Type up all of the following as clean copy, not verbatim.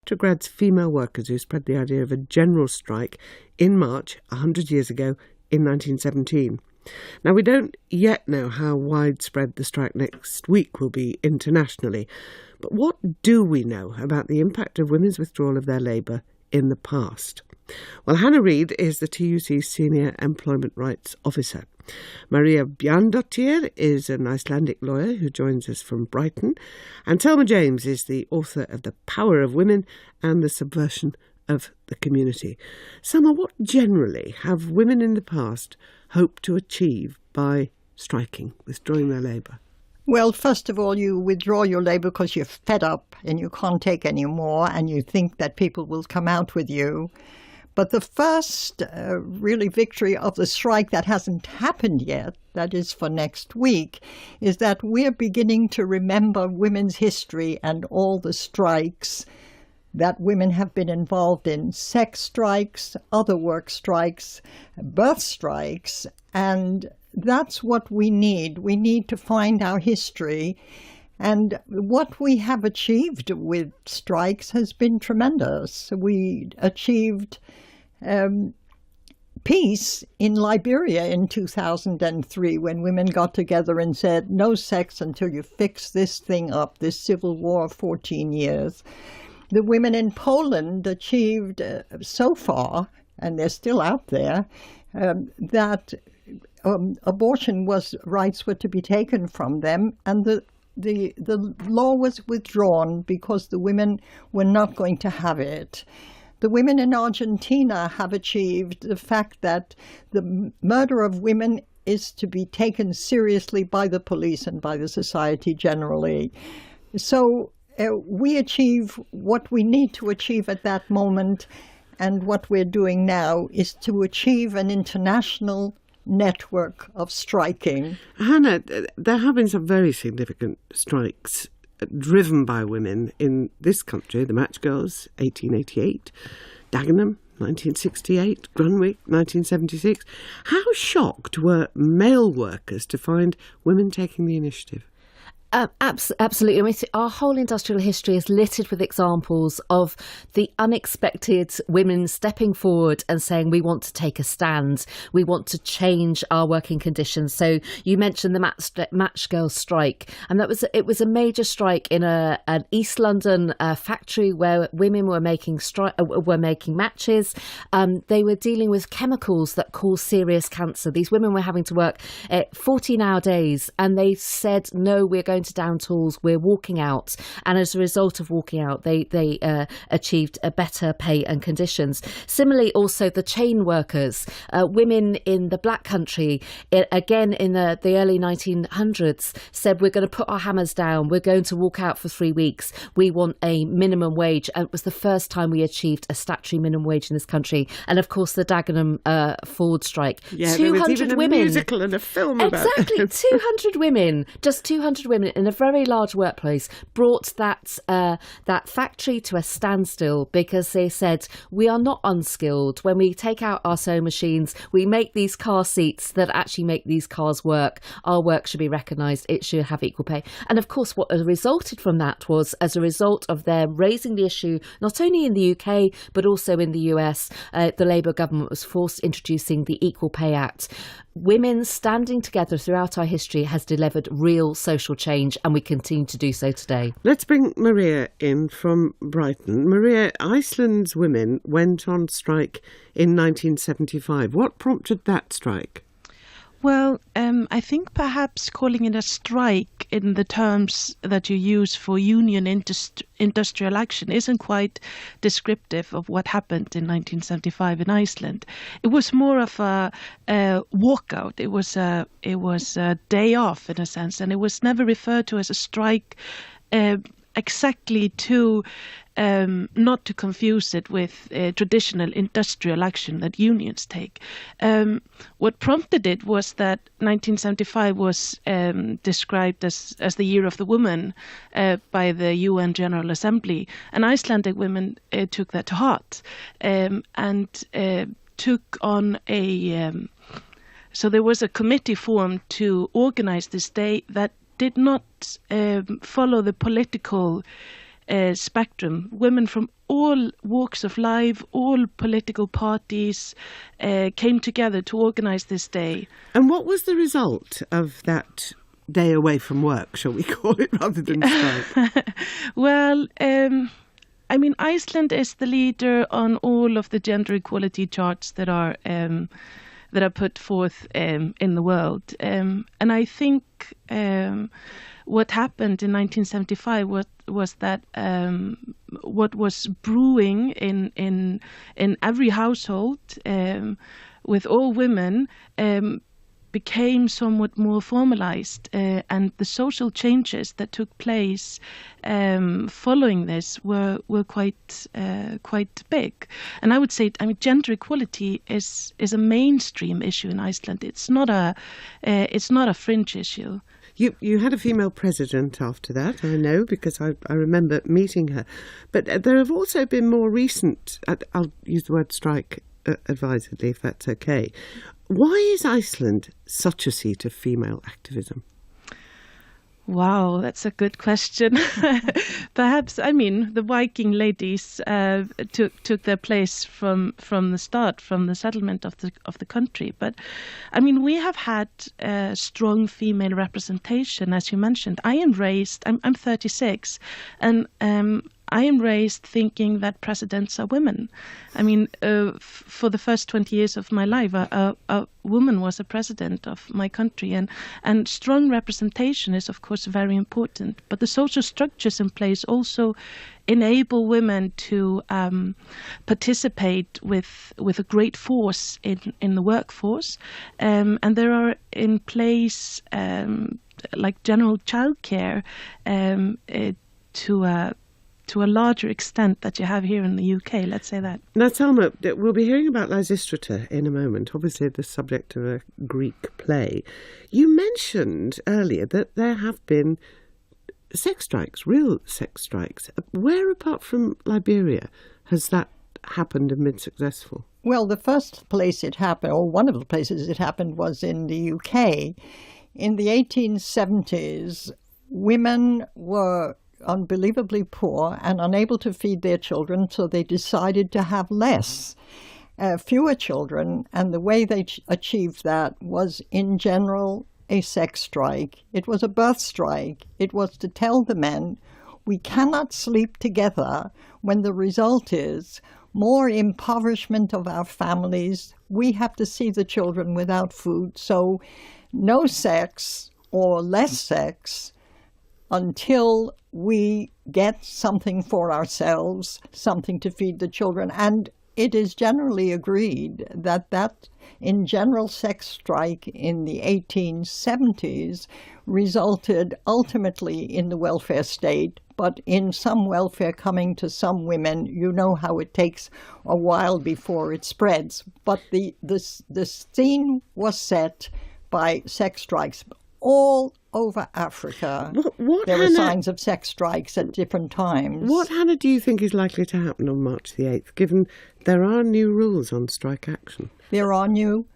Petrograd's female workers who spread the idea of a general strike in March 100 years ago in 1917. Now, we don't yet know how widespread the strike next week will be internationally, but what do we know about the impact of women's withdrawal of their labour in the past? Well, Hannah Reid is the TUC's Senior Employment Rights Officer. Maria Bjarnadottir is an Icelandic lawyer who joins us from Brighton. And Selma James is the author of The Power of Women and the Subversion of the Community. Selma, what generally have women in the past hoped to achieve by striking, withdrawing their labour? Well, first of all, you withdraw your labour because you're fed up and you can't take any more and you think that people will come out with you. But the first really victory of the strike that hasn't happened yet, that is for next week, is that we're beginning to remember women's history and all the strikes that women have been involved in. Sex strikes, other work strikes, birth strikes, and that's what we need. We need to find our history. And what we have achieved with strikes has been tremendous. We achieved peace in Liberia in 2003 when women got together and said, no sex until you fix this thing up, this civil war of 14 years. The women in Poland achieved so far, and they're still out there, that abortion rights were to be taken from them, and the law was withdrawn because the women were not going to have it. The women in Argentina have achieved the fact that the murder of women is to be taken seriously by the police and by the society generally. So we achieve what we need to achieve at that moment, and what we're doing now is to achieve an international network of striking. Hannah, there have been some very significant strikes driven by women in this country. The Match Girls, 1888, Dagenham, 1968, Grunwick, 1976. How shocked were male workers to find women taking the initiative? Absolutely. I mean, our whole industrial history is littered with examples of the unexpected women stepping forward and saying, we want to take a stand. We want to change our working conditions. So you mentioned the Match Girls strike, and it was a major strike in an East London factory where women were making matches. They were dealing with chemicals that cause serious cancer. These women were having to work 14-hour days, and they said, no, we're going to down tools, we're walking out. And as a result of walking out, they achieved a better pay and conditions. Similarly, also the chain workers, women in the Black Country, again in the early 1900s, said, we're going to put our hammers down, we're going to walk out for 3 weeks, we want a minimum wage. And it was the first time we achieved a statutory minimum wage in this country. And of course, the Dagenham Ford strike. Yeah, 200 there was even women. A musical and a film about it. Exactly, 200 women, just 200 women in a very large workplace brought that factory to a standstill because they said, we are not unskilled. When we take out our sewing machines, we make these car seats that actually make these cars work. Our work should be recognised. It should have equal pay. And of course, what resulted from that was, as a result of them raising the issue, not only in the UK, but also in the US, the Labour government was forced introducing the Equal Pay Act. Women standing together throughout our history has delivered real social change, and we continue to do so today. Let's bring Maria in from Brighton. Maria, Iceland's women went on strike in 1975. What prompted that strike? Well, I think perhaps calling it a strike in the terms that you use for union industrial action isn't quite descriptive of what happened in 1975 in Iceland. It was more of a walkout. It was a day off in a sense, and it was never referred to as a strike exactly to not to confuse it with traditional industrial action that unions take. What prompted it was that 1975 was described as the year of the woman by the UN General Assembly, and Icelandic women took that to heart and took on so there was a committee formed to organize this day that did not follow the political spectrum. Women from all walks of life, all political parties came together to organize this day. And what was the result of that day away from work, shall we call it, rather than strike? Well, Iceland is the leader on all of the gender equality charts that are put forth in the world. And I think what happened in 1975 was that what was brewing in every household with all women became somewhat more formalized, and the social changes that took place following this were quite big. And I would say, gender equality is a mainstream issue in Iceland. It's not a fringe issue. You had a female president after that, I know, because I remember meeting her. But there have also been more recent, I'll use the word strike advisedly if that's okay. Why is Iceland such a seat of female activism? Wow, that's a good question. Perhaps, the Viking ladies took their place from the start, from the settlement of the country. But we have had strong female representation, as you mentioned. I'm 36, and I am raised thinking that presidents are women. For the first 20 years of my life, a woman was a president of my country, and strong representation is, of course, very important. But the social structures in place also enable women to participate with a great force in the workforce, and there are in place like general childcare to a larger extent that you have here in the UK, let's say that. Now, Selma, we'll be hearing about Lysistrata in a moment, obviously the subject of a Greek play. You mentioned earlier that there have been sex strikes, real sex strikes. Where, apart from Liberia, has that happened and been successful? Well, the first place it happened, or one of the places it happened, was in the UK. In the 1870s, women were unbelievably poor and unable to feed their children, so they decided to have fewer children, and the way they achieved that was, in general, a sex strike. It was a birth strike. It was to tell the men, we cannot sleep together when the result is more impoverishment of our families. We have to see the children without food, so no sex or less sex until we get something for ourselves, something to feed the children. And it is generally agreed that in general sex strike in the 1870s resulted ultimately in the welfare state, but in some welfare coming to some women. You know how it takes a while before it spreads. But the scene was set by sex strikes all over Africa. There were signs of sex strikes at different times. What, Hannah, do you think is likely to happen on March the 8th, given there are new rules on strike action? There are new...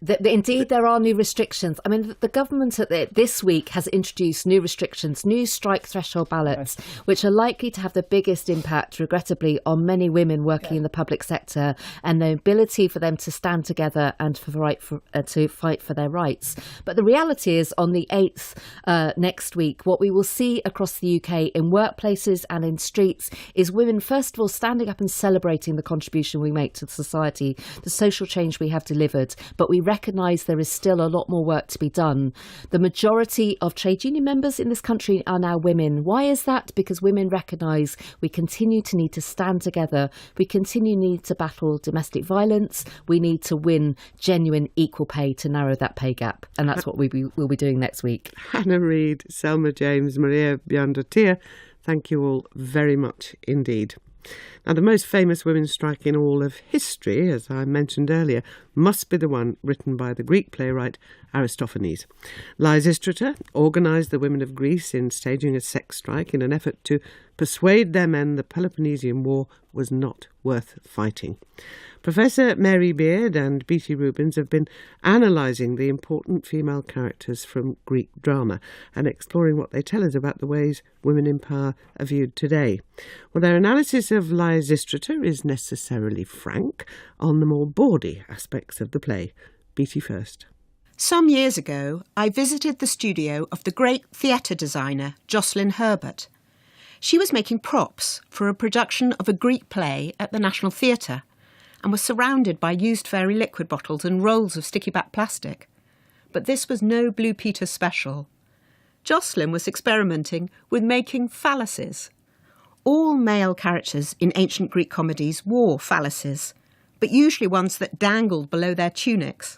Indeed, there are new restrictions. The government this week has introduced new restrictions, new strike threshold ballots, which are likely to have the biggest impact, regrettably, on many women working in the public sector and the ability for them to stand together and to fight for their rights. But the reality is, on the 8th next week, what we will see across the UK in workplaces and in streets is women, first of all, standing up and celebrating the contribution we make to society, the social change we have delivered. But we recognise there is still a lot more work to be done. The majority of trade union members in this country are now women. Why is that? Because women recognise we continue to need to stand together. We continue to need to battle domestic violence. We need to win genuine equal pay to narrow that pay gap. And that's what we'll be doing next week. Hannah Reid, Selma James, Maria Björndottir, thank you all very much indeed. Now, the most famous women's strike in all of history, as I mentioned earlier, must be the one written by the Greek playwright Aristophanes. Lysistrata organised the women of Greece in staging a sex strike in an effort to persuade their men the Peloponnesian War was not worth fighting. Professor Mary Beard and Beattie Rubins have been analysing the important female characters from Greek drama and exploring what they tell us about the ways women in power are viewed today. Well, their analysis of Lysistrata is necessarily frank on the more bawdy aspects of the play. Beattie first. Some years ago, I visited the studio of the great theatre designer Jocelyn Herbert. She was making props for a production of a Greek play at the National Theatre and was surrounded by used fairy liquid bottles and rolls of sticky-back plastic. But this was no Blue Peter special. Jocelyn was experimenting with making phalluses. All male characters in ancient Greek comedies wore phalluses, but usually ones that dangled below their tunics.